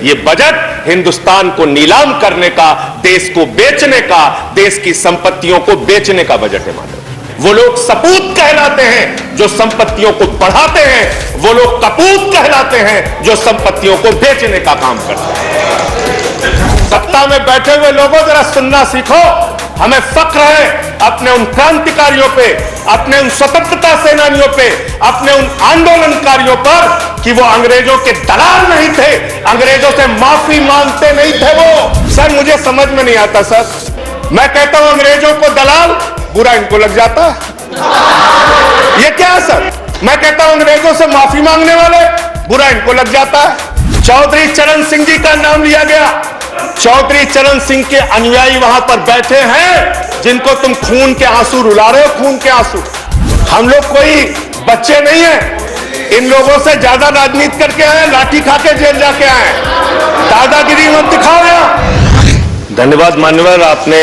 ये बजट हिंदुस्तान को नीलाम करने का, देश को बेचने का, देश की संपत्तियों को बेचने का बजट है माननीय। वो लोग सपूत कहलाते हैं जो संपत्तियों को बढ़ाते हैं, वो लोग कपूत कहलाते हैं जो संपत्तियों को बेचने का काम करते हैं। सत्ता में बैठे हुए लोगों जरा सुनना सीखो। हमें फख्र है अपने उन क्रांतिकारियों पे, अपने उन स्वतंत्रता सेनानियों पे, अपने उन आंदोलनकारियों पर कि वो अंग्रेजों के दलाल नहीं थे, अंग्रेजों से माफी मांगते नहीं थे। वो सर मुझे समझ में नहीं आता सर, मैं कहता हूं अंग्रेजों को दलाल, बुरा इनको लग जाता है। ये क्या है सर? मैं कहता हूं अंग्रेजों से माफी मांगने वाले, बुरा इनको लग जाता है। चौधरी चरण सिंह जी का नाम लिया गया। चौधरी चरण सिंह के अनुयायी वहां पर बैठे हैं जिनको तुम खून के आंसू रुला रहे हो, खून के आंसू। हम लोग कोई बच्चे नहीं है, इन लोगों से ज्यादा राजनीति करके आए, लाठी खा के जेल जाके आए। दादागिरी मत दिखाओ यहां। धन्यवाद मान्यवर, आपने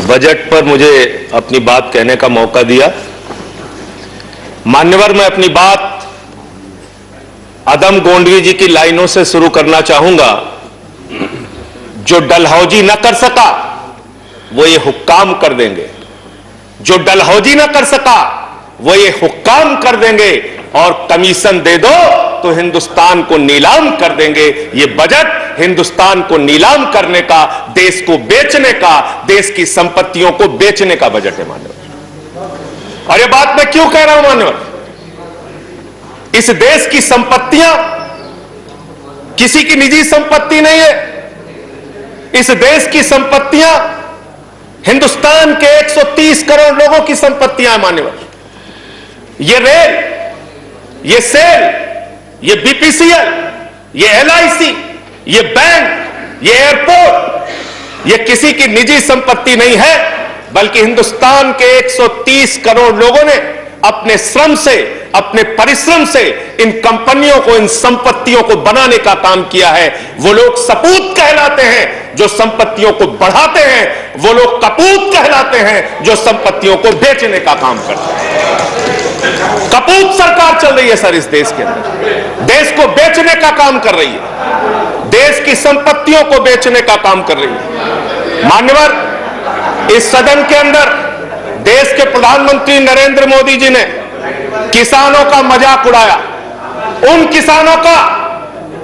बजट पर मुझे अपनी बात कहने का मौका दिया। मान्यवर, मैं अपनी बात अदम गोंडवी जी की लाइनों से शुरू करना चाहूंगा। जो डलहौजी न कर सका वो ये हुक्काम कर देंगे, जो डलहौजी न कर सका वो ये हुक्काम कर देंगे, और कमीशन दे दो तो हिंदुस्तान को नीलाम कर देंगे। ये बजट हिंदुस्तान को नीलाम करने का, देश को बेचने का, देश की संपत्तियों को बेचने का बजट है मान्यवर। और ये बात मैं क्यों कह रहा हूं मान्यवर? इस देश की संपत्तियां किसी की निजी संपत्ति नहीं है। इस देश की संपत्तियां हिंदुस्तान के 130 करोड़ लोगों की संपत्तियां हैं मान्यवर। ये रेल, ये सेल, ये बीपीसीएल, ये एलआईसी, ये बैंक, ये एयरपोर्ट, ये किसी की निजी संपत्ति नहीं है, बल्कि हिंदुस्तान के 130 करोड़ लोगों ने अपने श्रम से, अपने परिश्रम से इन कंपनियों को, इन संपत्तियों को बनाने का काम किया है। वो लोग सपूत कहलाते हैं जो संपत्तियों को बढ़ाते हैं, वो लोग कपूत कहलाते हैं जो संपत्तियों को बेचने का काम करते हैं। कपूत सरकार चल रही है सर इस देश के अंदर, देश को बेचने का काम कर रही है, देश की संपत्तियों को बेचने का काम कर रही है। मान्यवर, इस सदन के अंदर देश के प्रधानमंत्री नरेंद्र मोदी जी ने किसानों का मजाक उड़ाया। उन किसानों का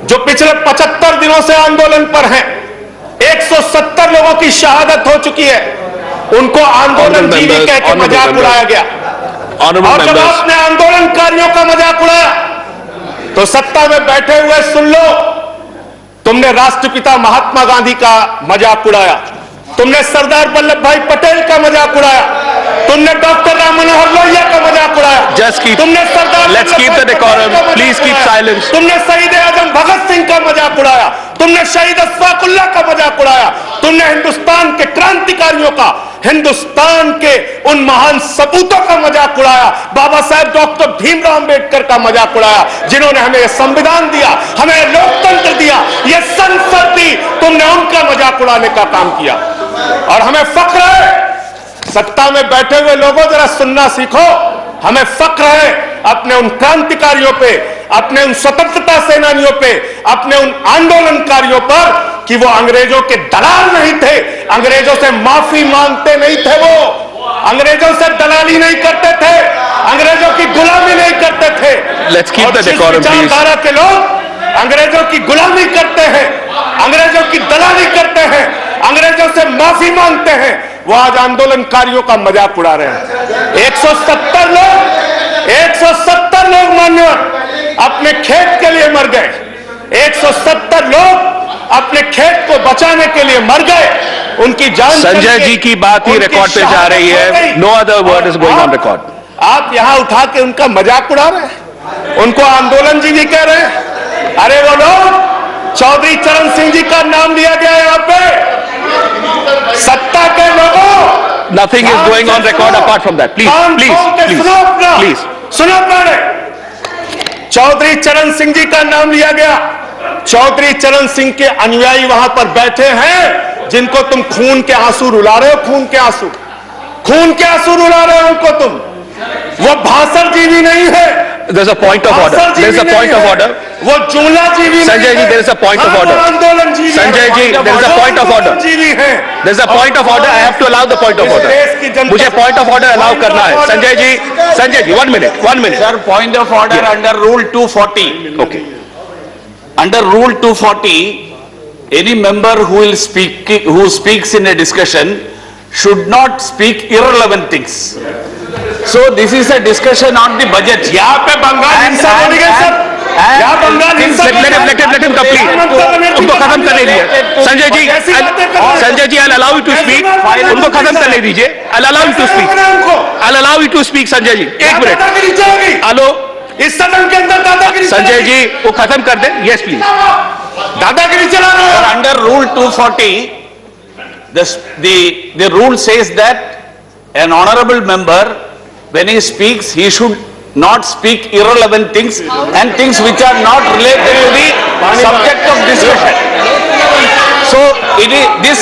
जो पिछले 75 दिनों से आंदोलन पर हैं, 170 लोगों की शहादत हो चुकी है, उनको आंदोलन जीवी कहकर मजाक उड़ाया गया। और जब आपने आंदोलनकारियों का मजाक उड़ाया तो सत्ता में बैठे हुए सुन लो, तुमने राष्ट्रपिता महात्मा गांधी का मजाक उड़ाया, तुमने सरदार वल्लभ भाई पटेल का मजाक उड़ाया, तुमने डॉक्टर राम मनोहर लोहिया का मजाक उड़ाया, तुमने सरदार let's keep the decorum, please keep silence, तुमने शहीद आजम भगत सिंह का मजाक उड़ाया, तुमने शहीद अशफाकुल्लाह का मजाक उड़ाया, तुमने हिंदुस्तान के क्रांतिकारियों का, हिंदुस्तान के उन महान सपूतों का मजाक उड़ाया, बाबा साहेब डॉक्टर भीमराव अंबेडकर का मजाक उड़ाया, जिन्होंने हमें यह संविधान दिया, हमें लोकतंत्र दिया, यह संसद दी, तुमने उनका मजाक उड़ाने का काम किया। और हमें फख्र है, सत्ता में बैठे हुए लोगों जरा सुनना सीखो। हमें फख्र है अपने उन क्रांतिकारियों पे, अपने उन स्वतंत्रता सेनानियों पे, अपने उन आंदोलनकारियों पर कि वो अंग्रेजों के दलाल नहीं थे, अंग्रेजों से माफी मांगते नहीं थे, वो अंग्रेजों से दलाली नहीं करते थे, अंग्रेजों की गुलामी नहीं करते थे। Let's keep the decorum please. विचारधारा के लोग अंग्रेजों की गुलामी करते हैं, अंग्रेजों की दलाली करते हैं, अंग्रेजों से माफी मांगते हैं, वो आज आंदोलनकारियों का मजाक उड़ा रहे हैं। 170 लोग मान्यवर अपने खेत के लिए मर गए, 170 लोग अपने खेत को बचाने के लिए मर गए, उनकी जान। संजय जी की बात ही रिकॉर्ड पे जा रही है, no other word is going on record. आप यहां उठा के उनका मजाक उड़ा रहे हैं, उनको आंदोलन जी भी कह रहे हैं। अरे वो लोग, चौधरी चरण सिंह जी का नाम लिया गया यहां पे, सत्ता के लोगों, nothing is going on record apart from that, please please please सुनो अपने। चौधरी चरण सिंह जी का नाम लिया गया। चौधरी चरण सिंह के अनुयायी वहां पर बैठे हैं जिनको तुम खून के आंसू रुला रहे हो, खून के आंसू रुला रहे हो उनको तुम। वो भाषण जीवी नहीं है, there's a point of order. There's a point of order. वो जुमला जीवी Sanjay ji, there is a point of order. आंदोलन जीवी Sanjay ji, there is a point of order. जीवी हैं There's a point of order. I have to allow the point of order. मुझे point of order allow करना है. Sanjay ji, 1 minute. Sir, point of order under Rule 240. Okay. Under Rule 240, any member who speaks in a discussion should not speak irrelevant things. So this is a discussion on the budget. यहाँ पे बंगाल हिंसा बोली गई sir, यहाँ बंगाल हिंसा Let him complete. उनको खत्म करने दीजिए. Sanjay ji, I'll allow you to speak. उनको खत्म करने दीजिए. I'll allow you to speak. I'll allow you to speak, Sanjay ji. 1 minute. Hello. इस सदन के अंदर दादागिरी संजय जी वो खत्म कर दे. Yes, please. दादागिरी चला रहे हो. Under Rule 240, the rule says that an honorable member, when he speaks, he should not speak irrelevant things and things which are not related to the subject of discussion. So it is this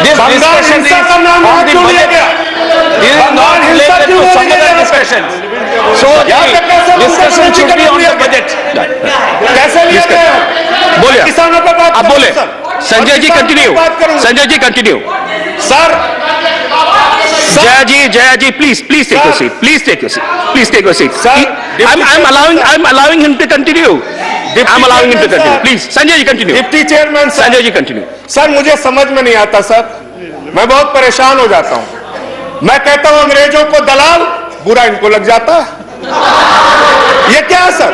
discussion is on the budget. This is not related to some other discussions. So the discussion should be on the budget. कैसे लिया गया? बोलिए. किसानों पे बात आप करो, बोले. Sir. Sanjay ji continue. Sanjay ji continue. Sir Jaya ji, please take your seat. Please take your seat. Please take your seat. Sir, I'm allowing him to continue. I'm allowing him to continue. Please, Sanjay ji continue. Deputy chairman sir. Sanjay ji continue. Sir मुझे समझ में नहीं आता sir, मैं बहुत परेशान हो जाता हूं. मैं कहता हूं अंग्रेजों को दलाल, बुरा इनको लग जाता है. ये क्या है सर?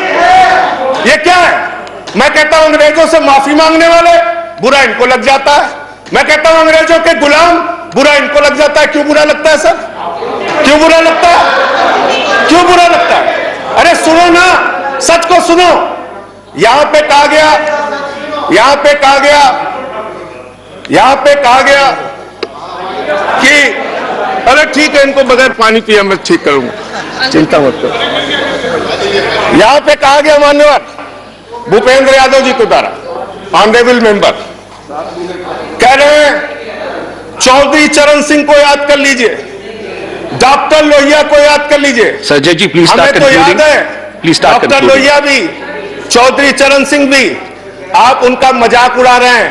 ये क्या है? मैं कहता हूं अंग्रेजों से माफी मांगने वाले, बुरा इनको लग जाता है. मैं कहता हूं अंग्रेजों के गुलाम, बुरा इनको लग जाता है. क्यों बुरा लगता है सर? क्यों बुरा लगता है? क्यों बुरा लगता है? अरे सुनो ना, सच को सुनो. यहां पे कहा गया कि अरे ठीक है, इनको बगैर पानी पिए मैं ठीक करूंगा, चिंता मत करो. यहां पे कहा गया मान्यवर भूपेंद्र यादव जी के द्वारा, ऑनरेबल मेंबर कह रहे हैं चौधरी चरण सिंह को याद कर लीजिए, डॉक्टर लोहिया को याद कर लीजिए. Sanjay ji, please start हमें तो concluding. याद है Please start doctor concluding. Lohia भी, चौधरी चरण सिंह भी. आप उनका मजाक उड़ा रहे हैं.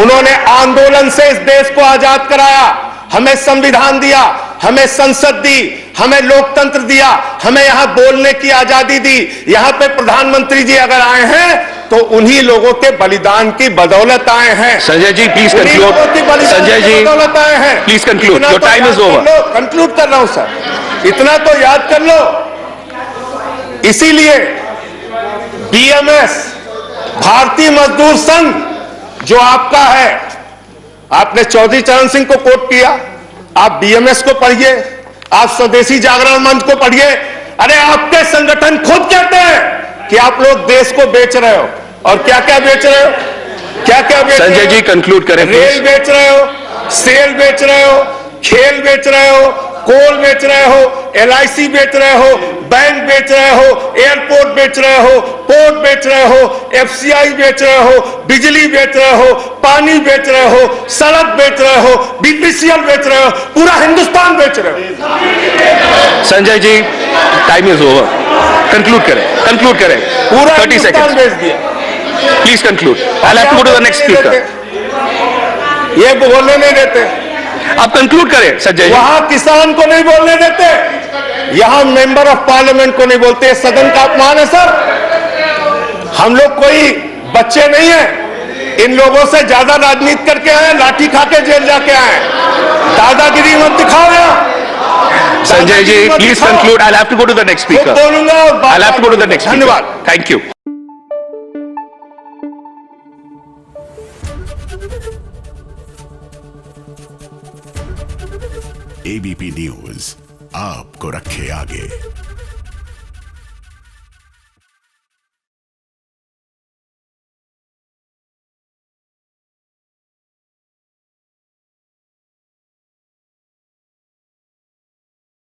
उन्होंने आंदोलन से इस देश को आजाद कराया, हमें संविधान दिया, हमें संसद दी, हमें लोकतंत्र दिया, हमें यहां बोलने की आजादी दी. यहां पे प्रधानमंत्री जी अगर आए हैं तो उन्हीं लोगों के बलिदान की बदौलत आए हैं. Sanjay ji, please conclude. Sanjay ji, बदौलत आए हैं. please conclude. इतना Your तो time याद is कर over. लो. कंक्लूड कर रहा हूं सर, इतना तो याद कर लो. इसीलिए बीएमएस, भारतीय मजदूर संघ जो आपका है, आपने चौधरी चरण सिंह को कोट किया, आप बीएमएस को पढ़िए, आप स्वदेशी जागरण मंच को पढ़िए. अरे आपके संगठन खुद कहते हैं कि आप लोग देश को बेच रहे हो. और क्या क्या बेच रहे हो? क्या क्या बेच रहे हो? संजय जी कंक्लूड करें रेल प्लीज. बेच रहे हो, सेल बेच रहे हो, खेल बेच रहे हो, कोल बेच रहे हो, एलआईसी बेच रहे हो, बैंक बेच रहे हो, एयरपोर्ट बेच रहे हो, पोर्ट बेच रहे हो, एफसीआई बेच रहे हो, बिजली बेच रहे हो, पानी बेच रहे हो, सड़क बेच रहे हो, बीपीसीएल बेच रहे हो, पूरा हिंदुस्तान बेच रहे हो. Sanjay ji time is over. Conclude करें. पूरा 30 हिंदुस्तान seconds. बेच दिया. Please conclude. I'll have to go to the next speaker. ये बोलने नहीं देते. आप कंक्लूड करें संजय जी. वहां किसान को नहीं बोलने देते, यहां मेंबर ऑफ पार्लियामेंट को नहीं बोलते. सदन का अपमान है सर. हम लोग कोई बच्चे नहीं हैं. इन लोगों से ज्यादा राजनीति करके आए, लाठी खा के जेल जाके आए. दादागिरी मत दिखाओ यहां. Sanjay ji please conclude. I'll have to go to the next speaker. बोलूंगा और I'll have to go to the next speaker. धन्यवाद. Thank you. एबीपी न्यूज आपको रखे आगे.